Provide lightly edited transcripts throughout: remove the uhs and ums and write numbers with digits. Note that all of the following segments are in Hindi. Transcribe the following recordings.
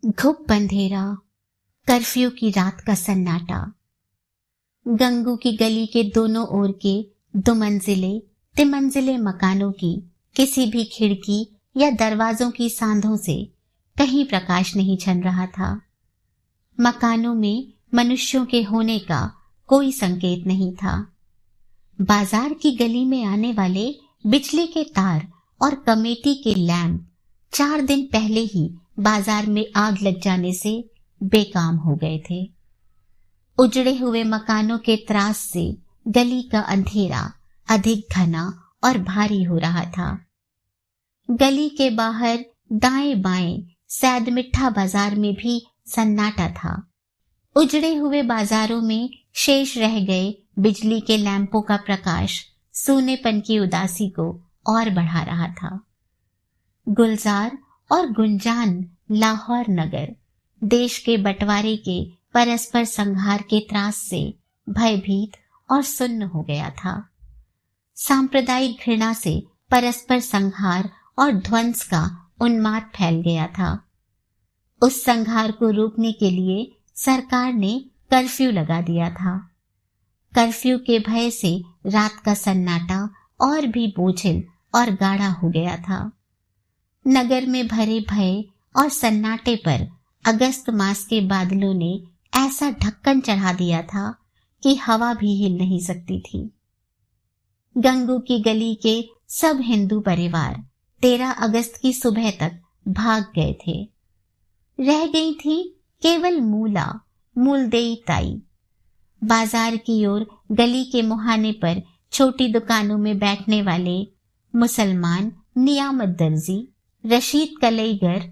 घुप अंधेरा, कर्फ्यू की रात का सन्नाटा। गंगू की गली के दोनों ओर के दुमंजिले तिमंजिले मकानों की किसी भी खिड़की या दरवाजों की सांधों से कहीं प्रकाश नहीं छन रहा था। मकानों में मनुष्यों के होने का कोई संकेत नहीं था। बाजार की गली में आने वाले बिजली के तार और कमेटी के लैंप 4 दिन पहले ही बाजार में आग लग जाने से बेकाम हो गए थे। उजड़े हुए मकानों के त्रास से गली का अंधेरा अधिक घना और भारी हो रहा था। गली के बाहर दाएं बाएं सैद मिठा बाजार में भी सन्नाटा था। उजड़े हुए बाजारों में शेष रह गए बिजली के लैंपों का प्रकाश सूनेपन की उदासी को और बढ़ा रहा था। गुलजार और गुंजान लाहौर नगर देश के बंटवारे के परस्पर संहार के त्रास से भयभीत और सुन्न हो गया था। सांप्रदायिक घृणा से परस्पर संहार और ध्वंस का उन्माद फैल गया था। उस संहार को रोकने के लिए सरकार ने कर्फ्यू लगा दिया था। कर्फ्यू के भय से रात का सन्नाटा और भी बोझिल और गाढ़ा हो गया था। नगर में भरे भय और सन्नाटे पर अगस्त मास के बादलों ने ऐसा ढक्कन चढ़ा दिया था कि हवा भी हिल नहीं सकती थी। गंगू की गली के सब हिंदू परिवार 13 अगस्त की सुबह तक भाग गए थे। रह गई थी केवल मूलदेई ताई। बाजार की ओर गली के मुहाने पर छोटी दुकानों में बैठने वाले मुसलमान नियामत दर्जी, रशीद कलईगर,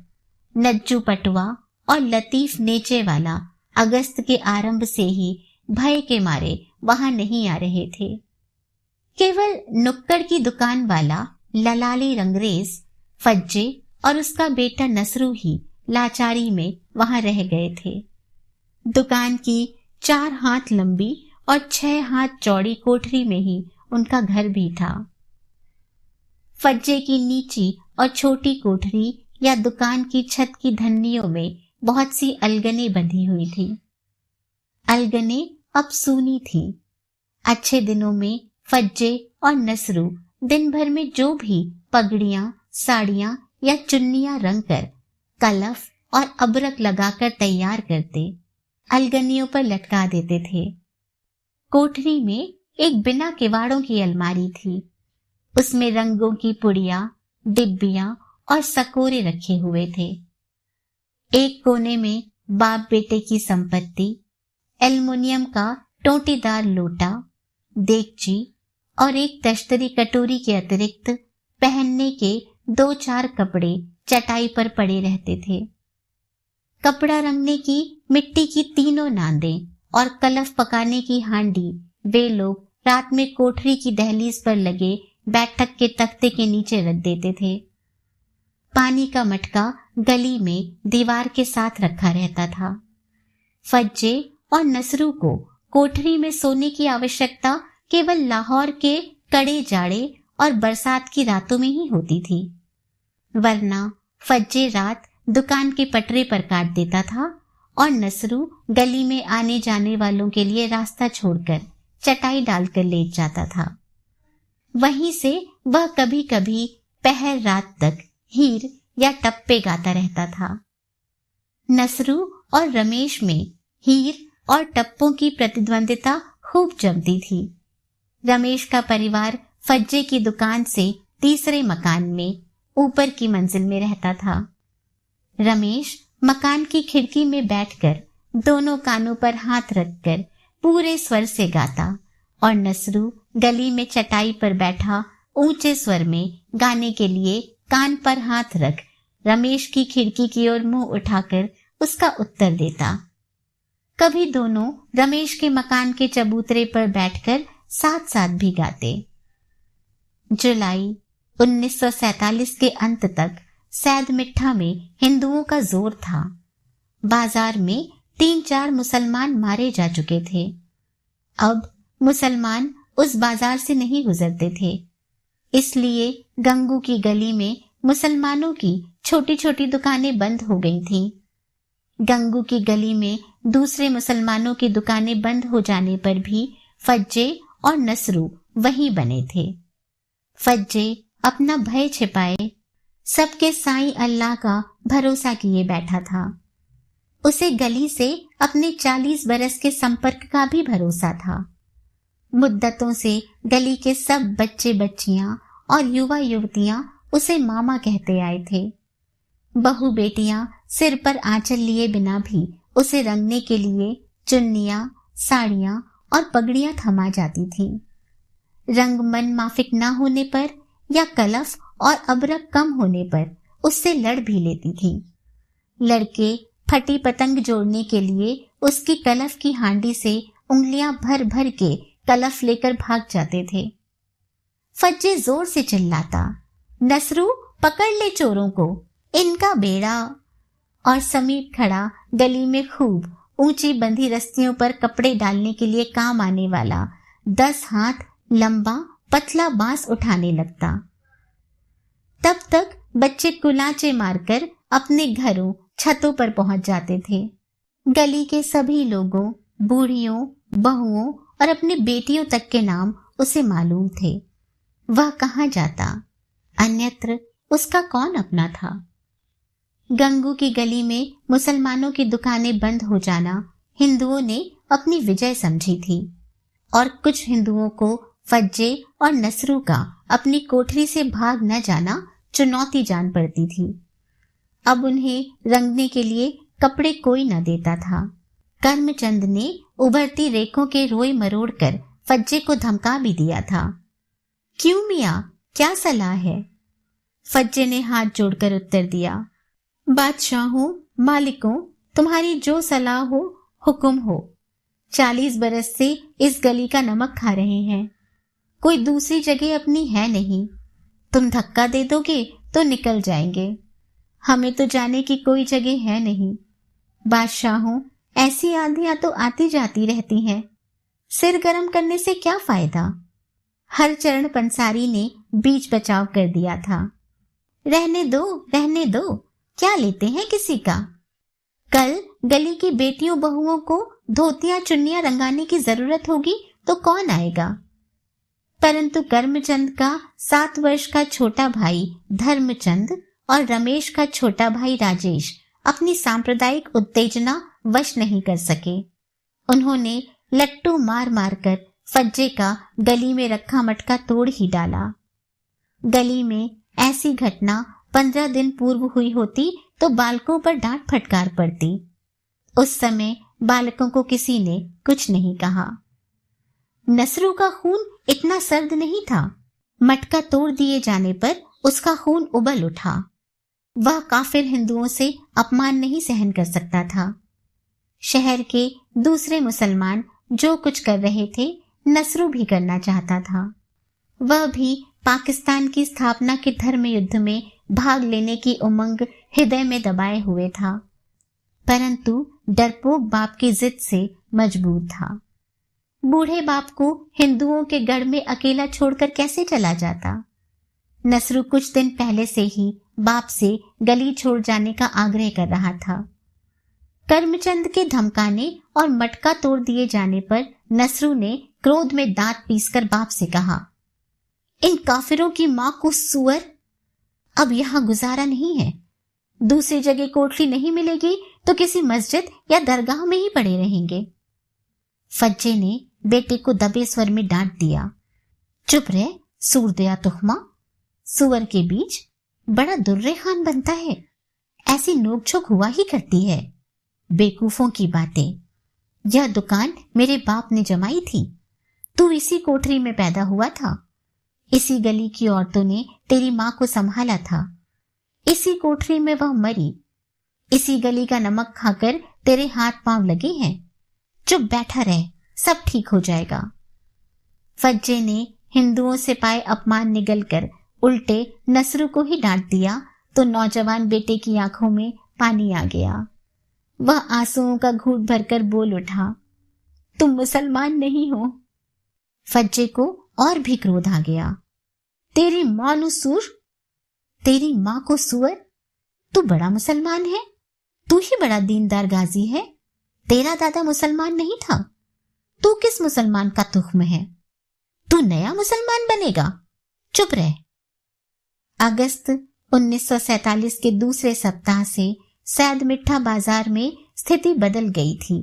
नज्जू पटवा और लतीफ नेचे वाला अगस्त के आरंभ से ही भय के मारे वहां नहीं आ रहे थे। केवल नुक्कड़ की दुकान वाला ललाली रंगरेज फज्जे और उसका बेटा नसरू ही लाचारी में वहां रह गए थे। दुकान की 4 हाथ लंबी और 6 हाथ चौड़ी कोठरी में ही उनका घर भी था। फज्जे की नीची और छोटी कोठरी या दुकान की छत की धन्नियों में बहुत सी अलगने बंधी हुई थी। अलगने अब सूनी थी। अच्छे दिनों में फज्जे और नसरू दिन भर में जो भी पगड़ियां, साड़ियां या चुन्नियां रंगकर कलफ और अबरक लगाकर तैयार करते अलगनियों पर लटका देते थे। कोठरी में एक बिना किवाड़ों की अलमारी थी। उसमें रंगों की पुड़िया, डिब्बियां और सकोरे रखे हुए थे। एक कोने में बाप बेटे की संपत्ति, एल्युमिनियम का टोटीदार लोटा, देगची और एक तश्तरी कटोरी के अतिरिक्त पहनने के 2-4 कपड़े चटाई पर पड़े रहते थे। कपड़ा रंगने की मिट्टी की 3 नांदें और कलफ पकाने की हांडी वे लोग रात में कोठरी की दहलीज पर लगे बैठक के तख्ते के नीचे रख देते थे। पानी का मटका गली में दीवार के साथ रखा रहता था। फज्जे और नसरू को कोठरी में सोने की आवश्यकता केवल लाहौर के कड़े जाड़े और बरसात की रातों में ही होती थी। वरना फज्जे रात दुकान के पटरे पर काट देता था और नसरू गली में आने जाने वालों के लिए रास्ता छोड़कर चटाई डालकर लेट जाता था। वहीं से वह कभी कभी पहर रात तक हीर या टप्पे गाता रहता था। नसरू और रमेश में हीर और टप्पों की प्रतिद्वंदिता खूब जमती थी। रमेश का परिवार फज्जे की दुकान से तीसरे मकान में ऊपर की मंजिल में रहता था। रमेश मकान की खिड़की में बैठकर दोनों कानों पर हाथ रखकर पूरे स्वर से गाता और नसरू गली में चटाई पर बैठा ऊंचे स्वर में गाने के लिए कान पर हाथ रख रमेश की खिड़की की ओर मुंह उठाकर उसका उत्तर देता। कभी दोनों रमेश के मकान के चबूतरे पर बैठकर साथ साथ भी गाते। जुलाई 1947 के अंत तक सैद मिठा में हिंदुओं का जोर था। बाजार में 3-4 मुसलमान मारे जा चुके थे। अब मुसलमान उस बाजार से नहीं गुजरते थे, इसलिए गंगू की गली में मुसलमानों की छोटी छोटी दुकानें बंद हो गई थीं। गंगू की गली में दूसरे मुसलमानों की दुकानें बंद हो जाने पर भी फज्जे और नसरू वहीं बने थे। फज्जे अपना भय छिपाए सबके साईं अल्लाह का भरोसा किए बैठा था। उसे गली से अपने 40 बरस के संपर्क का भी भरोसा था। मुद्दतों से गली के सब बच्चे बच्चियां और युवा युवतियां उसे मामा कहते आए थे। बहू बेटियां सिर पर आंचल लिए बिना भी उसे रंगने के लिए चुन्नियां, साड़ियां और पगड़ियां थमा जाती थीं। रंग मन माफिक ना होने पर या कलफ और अबरक कम होने पर उससे लड़ भी लेती थी। लड़के फटी पतंग जोड़ने के लिए उसकी कलफ की हांडी से उंगलियां भर भर के कलफ लेकर भाग जाते थे। फज्जे जोर से चिल्लाता, नसरू पकड़ ले चोरों को, इनका बेड़ा। और समीप खड़ा गली में खूब ऊंची बंधी रस्सियों पर कपड़े डालने के लिए काम आने वाला 10 हाथ लंबा पतला बांस उठाने लगता। तब तक बच्चे कुलाचे मारकर अपने घरों छतों पर पहुंच जाते थे। गली के सभी लोगों, बूढ़ियों, बहुओं और अपने बेटियों तक के नाम उसे मालूम थे। वह कहाँ जाता, अन्यत्र उसका कौन अपना था। गंगू की गली में मुसलमानों की दुकानें बंद हो जाना हिंदुओं ने अपनी विजय समझी थी और कुछ हिंदुओं को फज्जे और नसरू का अपनी कोठरी से भाग न जाना चुनौती जान पड़ती थी। अब उन्हें रंगने के लिए कपड़े कोई न देता था। कर्मचंद ने उभरती रेखों के रोए मरोड़ कर फज्जे को धमका भी दिया था। क्यों मियाँ, क्या सलाह है? फज्जे ने हाथ जोड़कर उत्तर दिया, बादशाहों, मालिकों, तुम्हारी जो सलाह हो, हुक्म हो। 40 बरस से इस गली का नमक खा रहे हैं, कोई दूसरी जगह अपनी है नहीं। तुम धक्का दे दोगे तो निकल जाएंगे, हमें तो जाने की कोई जगह है नहीं। बादशाहों, ऐसी आंधियां तो आती जाती रहती हैं, सिर गर्म करने से क्या फायदा। हरचरण पंसारी ने बीच बचाव कर दिया था। रहने दो, रहने दो, क्या लेते हैं किसी का। कल गली की बेटियों बहुओं को धोतियां चुन्नियां रंगाने की जरूरत होगी तो कौन आएगा। परंतु कर्मचंद का 7 वर्ष का छोटा भाई धर्मचंद और रमेश का छोटा भाई राजेश अपनी सांप्रदायिक उत्तेजना वश नहीं कर सके। उन्होंने लट्टू मार मार कर फज्जे का गली में रखा मटका तोड़ ही डाला। गली में ऐसी घटना 15 दिन पूर्व हुई होती तो बालकों पर डांट फटकार पड़ती। उस समय बालकों को किसी ने कुछ नहीं कहा। नसरू का खून इतना सर्द नहीं था। मटका तोड़ दिए जाने पर उसका खून उबल उठा। वह काफिर हिंदुओं से अपमान नहीं सहन कर सकता था। शहर के दूसरे मुसलमान जो कुछ कर रहे थे, नसरू भी करना चाहता था। वह भी पाकिस्तान की स्थापना के धर्म युद्ध में भाग लेने की उमंग हृदय में दबाए हुए था, परंतु डरपोक बाप की जिद से मजबूर था। बूढ़े बाप को हिंदुओं के गढ़ में अकेला छोड़कर कैसे चला जाता। नसरू कुछ दिन पहले से ही बाप से गली छोड़ जाने का आग्रह कर रहा था। कर्मचंद के धमकाने और मटका तोड़ दिए जाने पर नसरू ने क्रोध में दांत पीसकर बाप से कहा, इन काफिरों की मां को सुअर, अब यहां गुजारा नहीं है। दूसरी जगह कोठरी नहीं मिलेगी तो किसी मस्जिद या दरगाह में ही पड़े रहेंगे। फज्जे ने बेटे को दबे स्वर में डांट दिया, चुप रह सूर दया तुखमा, सुअर के बीच बड़ा दुर्रे खान बनता है, ऐसी नोकझोंक हुआ ही करती है। बेकूफों की बातें। यह दुकान मेरे बाप ने जमाई थी, तू इसी कोठरी में पैदा हुआ था, इसी गली की औरतों ने तेरी मां को संभाला था, इसी कोठरी में वह मरी, इसी गली का नमक खाकर तेरे हाथ पांव लगे हैं। चुप बैठा रह, सब ठीक हो जाएगा। फज्जे ने हिंदुओं से पाए अपमान निगलकर उल्टे नसरू को ही डांट दिया तो नौजवान बेटे की आंखों में पानी आ गया। वह आंसुओं का घूंट भरकर बोल उठा, तुम मुसलमान नहीं हो। फज्जे को और भी क्रोध आ गया, तेरी मां नु सूर, तेरी मां को सुअर, तू बड़ा मुसलमान है, तू ही बड़ा दीनदार गाजी है। तेरा दादा मुसलमान नहीं था। तू किस मुसलमान का तुख्म है? तू नया मुसलमान बनेगा। चुप रह। अगस्त 1947 के दूसरे सप्ताह से सैद मिठा बाजार में स्थिति बदल गई थी।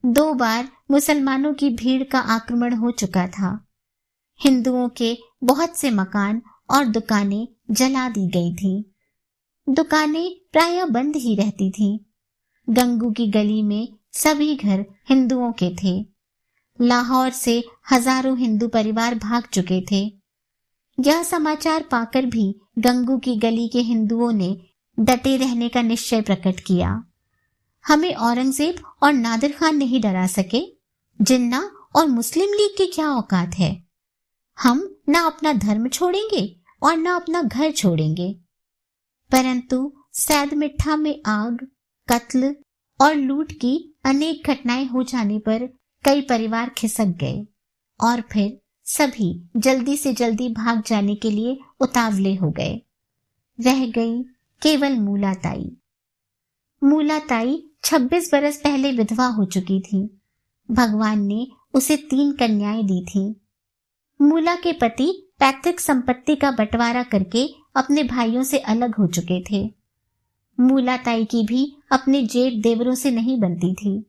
2 बार मुसलमानों की भीड़ का आक्रमण हो चुका था। हिंदुओं के बहुत से मकान और दुकानें जला दी गई थीं। दुकानें प्रायः बंद ही रहती थीं। गंगू की गली में सभी घर हिंदुओं के थे। लाहौर से हजारों हिंदू परिवार भाग चुके थे। यह समाचार पाकर भी गंगू की गली के हिंदुओं ने डटे रहने का निश्चय प्रकट किया। हमें औरंगजेब और नादिर खान नहीं डरा सके। जिन्ना और मुस्लिम लीग की क्या औकात है? हम न अपना धर्म छोड़ेंगे और न अपना घर छोड़ेंगे। परंतु सैद मिठा में आग, कत्ल और लूट की अनेक घटनाएं हो जाने पर कई परिवार खिसक गए और फिर सभी जल्दी से जल्दी भाग जाने के लिए उतावले हो गए। रह गई केवल मूलाताई। मूलाताई 26 बरस पहले विधवा हो चुकी थी। भगवान ने उसे 3 कन्याएं दी थीं। मूला के पति पैतृक संपत्ति का बंटवारा करके अपने भाइयों से अलग हो चुके थे। मूलाताई की भी अपने जेठ देवरों से नहीं बनती थी।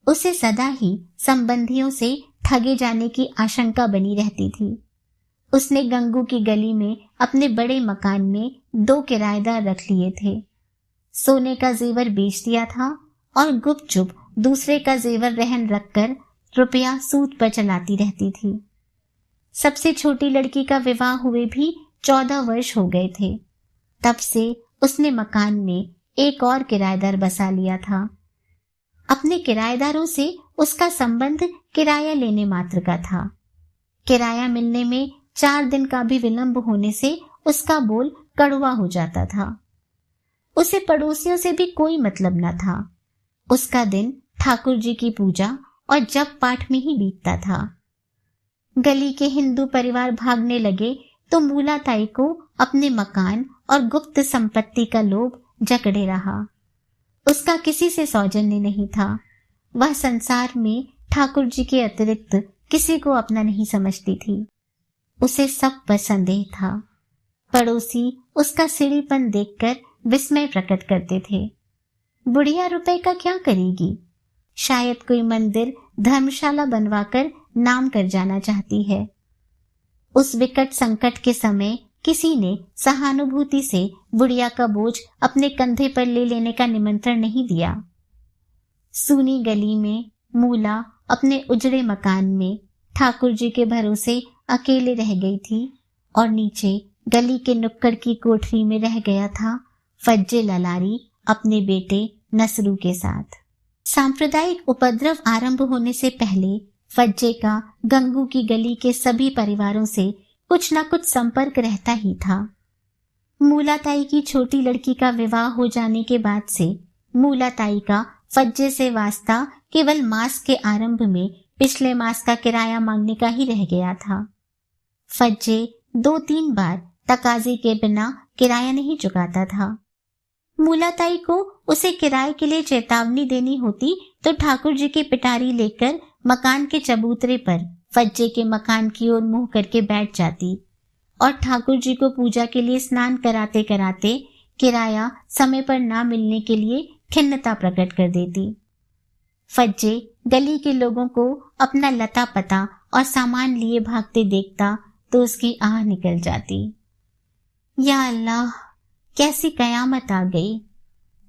उसे सदा ही संबंधियों से ठगे जाने की आशंका बनी रहती थी। उसने गंगू की गली में अपने बड़े मकान में 2 किराएदार रख लिए थे। सोने का जेवर बेच दिया था और गुपचुप दूसरे का जेवर रहन रखकर रुपया सूद पर चलाती रहती थी। सबसे छोटी लड़की का विवाह हुए भी 14 वर्ष हो गए थे। तब से उसने मकान में एक और किराएदार बसा लिया था। अपने किराएदारों से उसका संबंध किराया लेने मात्र का था। किराया मिलने में 4 दिन का भी विलंब होने से उसका बोल कड़वा हो जाता था। उसे पड़ोसियों से भी कोई मतलब न था। उसका दिन ठाकुर जी की पूजा और जप पाठ में ही बीतता था। गली के हिंदू परिवार भागने लगे तो मूलाताई को अपने मकान और गुप्त संपत्ति का लोभ जकड़े रहा। उसका किसी से सौजन्य नहीं था। वह संसार में ठाकुर जी के अतिरिक्त किसी को अपना नहीं समझती थी। उसे सब पर संदेह था। पड़ोसी उसका सीढ़ीपन देखकर विस्मय प्रकट करते थे। बुढ़िया रुपए का क्या करेगी? शायद कोई मंदिर, धर्मशाला बनवाकर नाम कर जाना चाहती है। उस विकट संकट के समय किसी ने सहानुभूति से बुढ़िया का बोझ अपने कंधे पर ले लेने का निमंत्रण नहीं दिया। सूनी गली में मूला अपने उजड़े मकान में ठाकुर जी के भरोसे अकेले रह गई थी और नीचे गली के नुक्कड़ की कोठरी में रह गया था फज्जे ललारी अपने बेटे नसरू के साथ। सांप्रदायिक उपद्रव आरंभ होने से पहले फज्जे का गंगू की गली के सभी परिवारों से कुछ न कुछ संपर्क रहता ही था। मूलाताई की छोटी लड़की का विवाह हो जाने के बाद से मूलाताई का फज्जे से वास्ता केवल मास के आरंभ में पिछले मास का किराया मांगने का ही रह गया था। फज्जे 2-3 बार तकाजे के बिना किराया नहीं चुकाता था। मूलाताई को उसे किराए के लिए चेतावनी देनी होती तो ठाकुर जी की पिटारी लेकर मकान के चबूतरे पर फज्जे के मकान की ओर मुंह करके बैठ जाती और ठाकुर जी को पूजा के लिए स्नान कराते कराते किराया समय पर ना मिलने के लिए खिन्नता प्रकट कर देती। फज्जे गली के लोगों को अपना लता पता और सामान लिए भागते देखता तो उसकी आह निकल जाती। या अल्लाह, कैसी कयामत आ गई।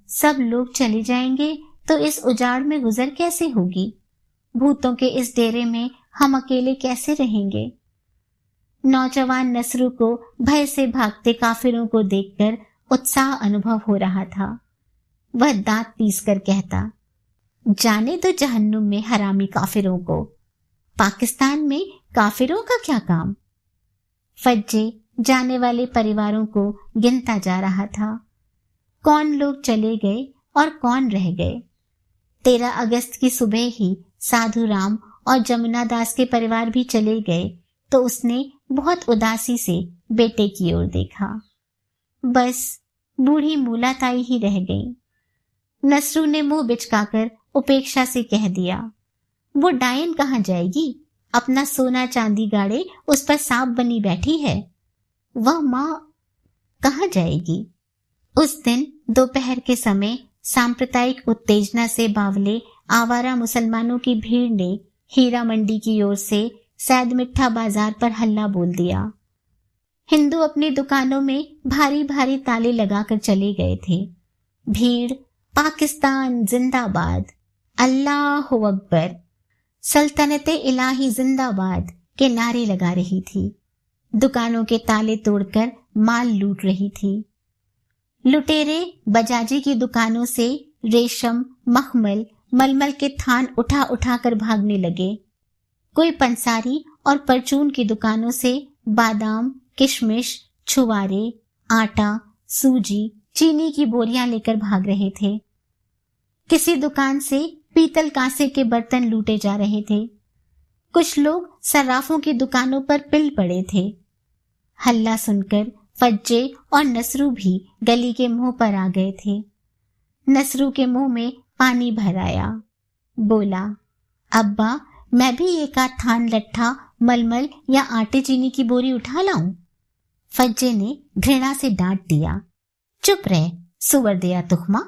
सब लोग चले जाएंगे तो इस उजाड़ में गुजर कैसे होगी? भूतों के इस डेरे में हम अकेले कैसे रहेंगे? नौजवान नसरू को भय से भागते काफिरों को देखकर उत्साह अनुभव हो रहा था। वह दांत पीसकर कहता, जाने दो जहन्नुम में हरामी काफिरों को। पाकिस्तान में काफिरों का क्या काम? फज्जे जाने वाले परिवारों को गिनता जा रहा था। कौन लोग चले गए और कौन रह गए। 13 अगस्त की सुबह ही साधु राम और जमुना दास के परिवार भी चले गए तो उसने बहुत उदासी से बेटे की ओर देखा। बस बूढ़ी मूलाताई ही रह गई। नसरू ने मुंह बिचकाकर उपेक्षा से कह दिया। वो डायन कहाँ जाएगी, अपना सोना चांदी गाड़े उस पर सांप बनी बैठी है। वह माँ कहाँ जाएगी। उस दिन दोपहर के समय सांप्रदायिक उत्तेजना से बावले आवारा मुसलमानों की भीड़ ने हीरा मंडी की ओर से सैद मिठा बाजार पर हल्ला बोल दिया। हिंदू अपनी दुकानों में भारी भारी ताले लगाकर चले गए थे। भीड़ पाकिस्तान जिंदाबाद, अल्लाहु अकबर, सल्तनते इलाही जिंदाबाद के नारे लगा रही थी। दुकानों के ताले तोड़कर माल लूट रही थी। लुटेरे बजाजी की दुकानों से रेशम, मखमल, मलमल के थान उठा उठाकर भागने लगे। कोई पंसारी और परचून की दुकानों से बादाम, किशमिश, छुआरे, आटा, सूजी, चीनी की बोरियां लेकर भाग रहे थे। किसी दुकान से पीतल कांसे के बर्तन लूटे जा रहे थे। कुछ लोग सर्राफों की दुकानों पर पिल पड़े थे। हल्ला सुनकर फज्जे और नसरू भी गली के मुंह पर आ गए थे। नसरू के मुंह में पानी भर आया। बोला, अब्बा मैं भी एक आध थान लट्ठा, मलमल या आटे चीनी की बोरी उठा लाऊं। फज्जे ने घृणा से डांट दिया। चुप रह सुवर दिया तुखमा।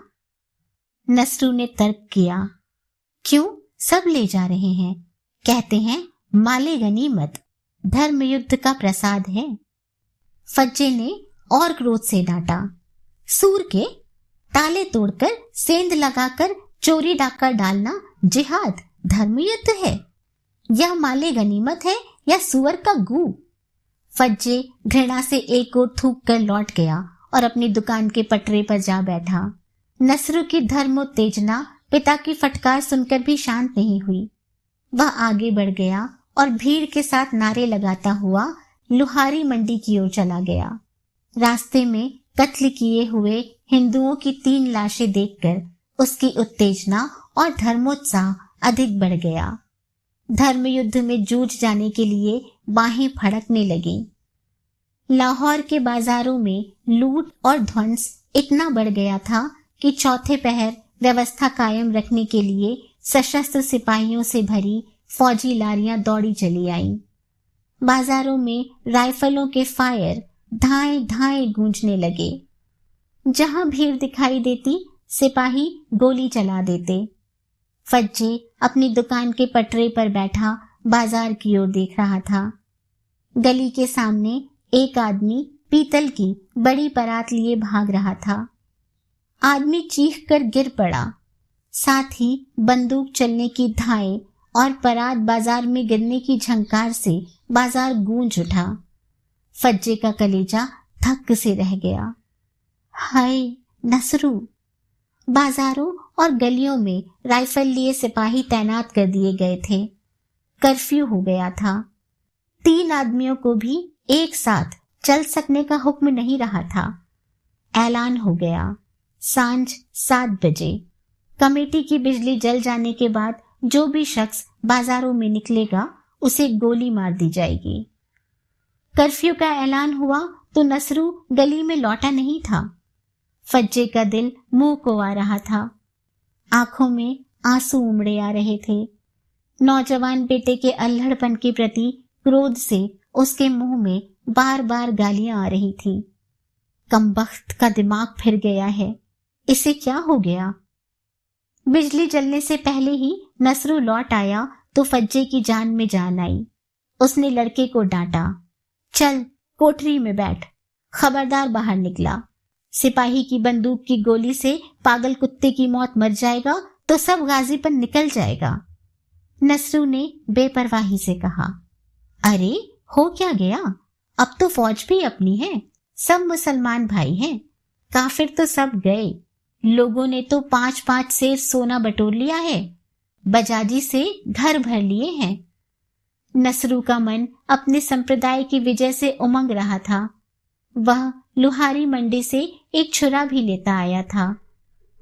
नसरू ने तर्क किया, क्यों, सब ले जा रहे हैं, कहते हैं माले गनीमत, धर्म युद्ध का प्रसाद है। फज्जे ने और क्रोध से डांटा, सूर के, ताले तोड़कर सेंध लगाकर चोरी डाका डालना जिहाद धर्म युद्ध है। यह माले गनीमत है या सुअर का गू। फज्जे घृणा से एक और थूक कर लौट गया और अपनी दुकान के पटरे पर जा बैठा। नसरू की धर्मोत्तेजना पिता की फटकार सुनकर भी शांत नहीं हुई। वह आगे बढ़ गया और भीड़ के साथ नारे लगाता हुआ लुहारी मंडी की ओर चला गया। रास्ते में कत्ल किए हुए हिंदुओं की 3 लाशें देखकर उसकी उत्तेजना और धर्मोत्साह अधिक बढ़ गया। धर्म युद्ध में जूझ जाने के लिए बाहें फड़कने लगीं। लाहौर के बाजारों में लूट और ध्वंस इतना बढ़ गया था कि चौथे पहर व्यवस्था कायम रखने के लिए सशस्त्र सिपाहियों से भरी फौजी लारियां दौड़ी चली आईं। बाजारों में राइफलों के फायर धाए धाए गूंजने लगे। जहां भीड़ दिखाई देती सिपाही गोली चला देते। फज्जे अपनी दुकान के पटरे पर बैठा बाजार की ओर देख रहा था। गली के सामने एक आदमी पीतल की बड़ी परात लिए भाग रहा था। आदमी चीख कर गिर पड़ा। साथ ही बंदूक चलने की धाए और परात बाजार में गिरने की झंकार से बाजार गूंज उठा। फज्जे का कलेजा धक्क से रह गया। हाय नसरू। बाजारों और गलियों में राइफल लिए सिपाही तैनात कर दिए गए थे। कर्फ्यू हो गया था। 3 आदमियों को भी एक साथ चल सकने का हुक्म नहीं रहा था। ऐलान हो गया, सांझ 7 बजे कमेटी की बिजली जल जाने के बाद जो भी शख्स बाजारों में निकलेगा उसे गोली मार दी जाएगी। कर्फ्यू का ऐलान हुआ तो नसरू गली में लौटा नहीं था। फज्जे का दिल मुंह को आ रहा था। आंखों में आंसू उमड़े आ रहे थे। नौजवान बेटे के अल्हड़पन के प्रति क्रोध से उसके मुंह में बार बार गालियां आ रही थी। कमबख्त का दिमाग फिर गया है, इसे क्या हो गया। बिजली जलने से पहले ही नसरू लौट आया तो फज्जे की जान में जान आई। उसने लड़के को डांटा, चल कोठरी में बैठ। खबरदार बाहर निकला। सिपाही की बंदूक की गोली से पागल कुत्ते की मौत मर जाएगा तो सब गाजीपन निकल जाएगा। नसरू ने बेपरवाही से कहा, अरे हो क्या गया, अब तो फौज भी अपनी है, सब मुसलमान भाई हैं। काफिर तो सब गए, लोगों ने तो 5-5 सेर सोना बटोर लिया है, बजाजी से घर भर लिए हैं। नसरू का मन अपने संप्रदाय की विजय से उमंग रहा था। वह लुहारी मंडी से एक छुरा भी लेता आया था।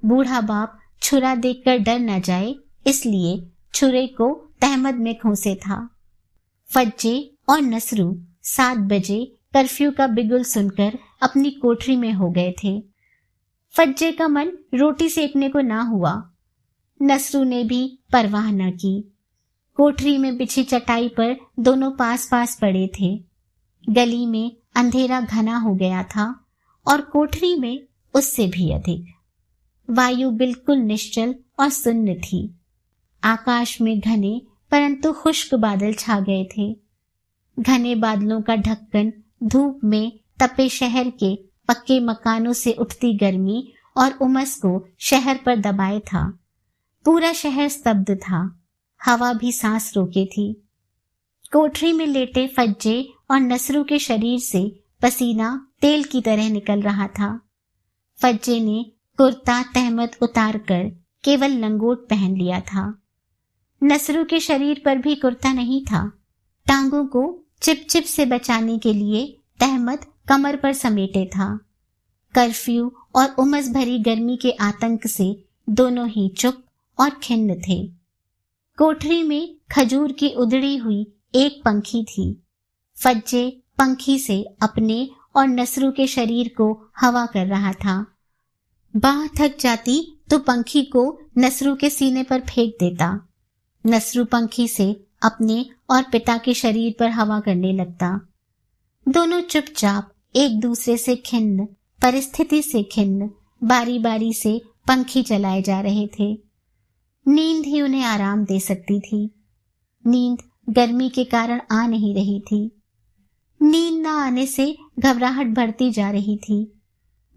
बूढ़ा बाप छुरा देखकर डर न जाए इसलिए छुरे को तहमद में खोसे था। फज्जे और नसरू 7 बजे कर्फ्यू का बिगुल सुनकर अपनी कोठरी में हो गए थे। फज्जे का मन रोटी सेकने को ना हुआ। नसरू ने भी परवाह न की। कोठरी में बिछी चटाई पर दोनों पास पास पड़े थे। गली में अंधेरा घना हो गया था और कोठरी में उससे भी अधिक। वायु बिल्कुल निश्चल और सुन्न थी। आकाश में घने परंतु खुश्क बादल छा गए थे। घने बादलों का ढक्कन धूप में तपे शहर के पक्के मकानों से उठती गर्मी और उमस को शहर पर दबाए था। पूरा शहर स्तब्ध था। हवा भी सांस रोके थी। कोठरी में लेटे फज्जे और नसरू के शरीर से पसीना तेल की तरह निकल रहा था। फज्जे ने कुर्ता तहमत उतार कर केवल लंगोट पहन लिया था। नसरू के शरीर पर भी कुर्ता नहीं था। टांगों को चिपचिप से बचाने के लिए तहमत कमर पर समेटे था। कर्फ्यू और उमस भरी गर्मी के आतंक से दोनों ही चुप और खिन्न थे। कोठरी में खजूर की उधड़ी हुई एक पंखी थी। फज्जे पंखी से अपने और नसरू के शरीर को हवा कर रहा था। बाह थक जाती तो पंखी को नसरू के सीने पर फेंक देता। नसरू पंखी से अपने और पिता के शरीर पर हवा करने लगता। दोनों चुपचाप एक दूसरे से खिन्न, परिस्थिति से खिन्न, बारी बारी से पंखी चलाए जा रहे थे। नींद ही उन्हें आराम दे सकती थी। नींद गर्मी के कारण आ नहीं रही थी। नींद न आने से घबराहट बढ़ती जा रही थी।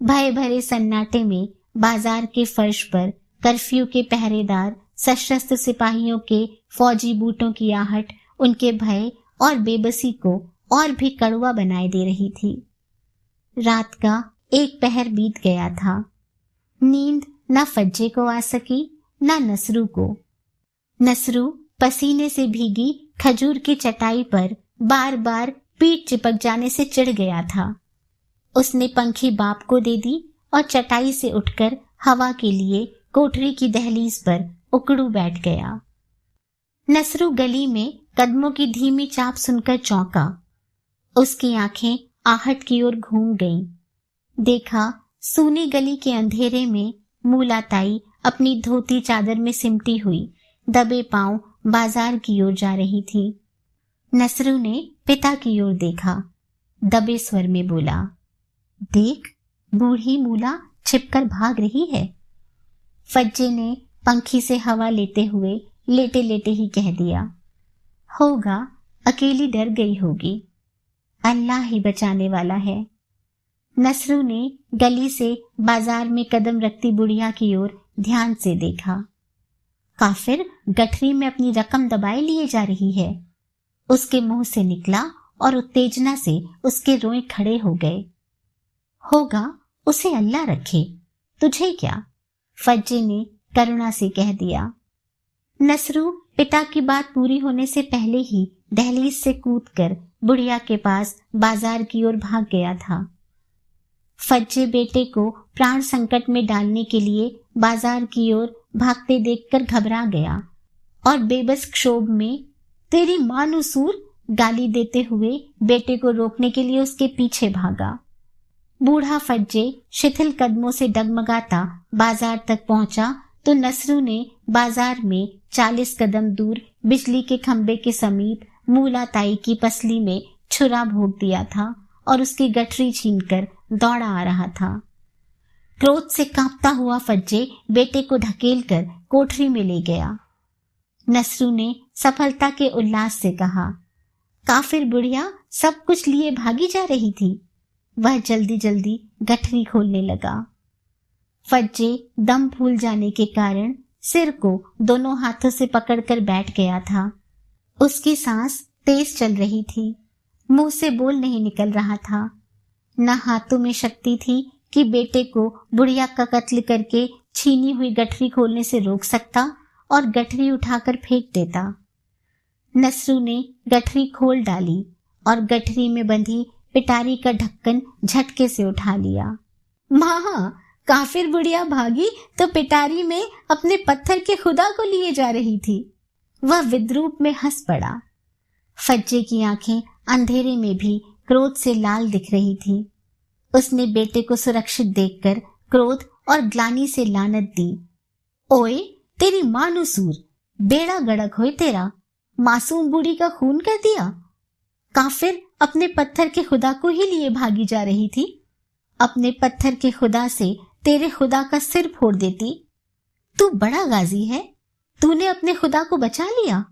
भय भरे सन्नाटे में बाजार के फर्श पर कर्फ्यू के पहरेदार सशस्त्र सिपाहियों के फौजी बूटों की आहट उनके भय और बेबसी को और भी कड़वा बनाए दे रही थी। रात का एक पहर बीत गया था। नींद न फज्जे को आ सकी न नसरू को। नसरू पसीने से भीगी खजूर की चटाई पर बार बार पीठ चिपक जाने से चिढ़ गया था। उसने पंखी बाप को दे दी और चटाई से उठकर हवा के लिए कोठरी की दहलीज पर उकड़ू बैठ गया। नसरू गली में कदमों की धीमी चाप सुनकर चौंका। उसकी आंखें आहट की ओर घूम गईं। देखा सूनी गली के अंधेरे में मूलाताई अपनी धोती चादर में सिमटी हुई दबे पांव बाजार की ओर जा रही थी। नसरू ने पिता की ओर देखा। दबे स्वर में बोला, देख, बूढ़ी मूला छिपकर भाग रही है। फज्जे ने पंखी से हवा लेते हुए लेटे लेटे ही कह दिया, होगा, अकेली डर गई होगी। अल्लाह ही बचाने वाला है। नसरू ने गली से बाजार में कदम रखती बुढ़िया की ओर ध्यान से देखा। काफिर गठरी में अपनी रकम दबाए लिए जा रही है। उसके मुंह से निकला और उत्तेजना से उसके रोए खड़े हो गए। होगा, उसे अल्लाह रखे, तुझे क्या? फज्जे ने करुणा से कह दिया। नसरू पिता की बात पूरी होने से पहले ही दहलीज से कूदकर बुढ़िया के पास बाजार की ओर भाग गया था। फज्जे बेटे को प्राण संकट में डालने के लिए बाजार की ओर भागते देखकर घबरा गया और बेबस क्षोभ में तेरी मानुसूर गाली देते हुए बेटे को रोकने के लिए उसके पीछे भागा। बूढ़ा फज्जे शिथिल कदमों से डगमगाता बाजार तक पहुंचा तो नसरू ने बाजार में 40 कदम दूर बिजली के खंबे के समीप मूलाताई की पसली में छुरा भोग दिया था और उसकी गठरी छीनकर दौड़ा आ रहा था। क्रोध से कांपता हुआ फज्जे बेटे को धकेलकर कोठरी में ले गया। नसरू ने सफलता के उल्लास से कहा, काफिर बुढ़िया सब कुछ लिए भागी जा रही थी। वह जल्दी जल्दी गठरी खोलने लगा। फज्जे दम फूल जाने के कारण सिर को दोनों हाथों से पकड़कर बैठ गया था। उसकी सांस तेज चल रही थी। मुंह से बोल नहीं निकल रहा था। न हाथों में शक्ति थी कि बेटे को बुढ़िया का कत्ल करके छीनी हुई गठरी खोलने से रोक सकता और गठरी उठाकर फेंक देता। नसरू ने गठरी खोल डाली और गठरी में बंधी पिटारी का ढक्कन झटके से उठा लिया। माँ, काफिर बुढ़िया भागी तो पिटारी में अपने पत्थर के खुदा को लिए जा रही थी। वह विद्रूप में हंस पड़ा। फज्जे की आंखें अंधेरे में भी क्रोध से लाल दिख रही थी। उसने बेटे को सुरक्षित देखकर क्रोध और ग्लानि से लानत दी। ओए तेरी मानुसूर, बेड़ा गड़क होए तेरा, मासूम बूढ़ी का खून कर दिया। काफिर अपने पत्थर के खुदा को ही लिए भागी जा रही थी। अपने पत्थर के खुदा से तेरे खुदा का सिर फोड़ देती। तू बड़ा गाजी है, तूने अपने खुदा को बचा लिया।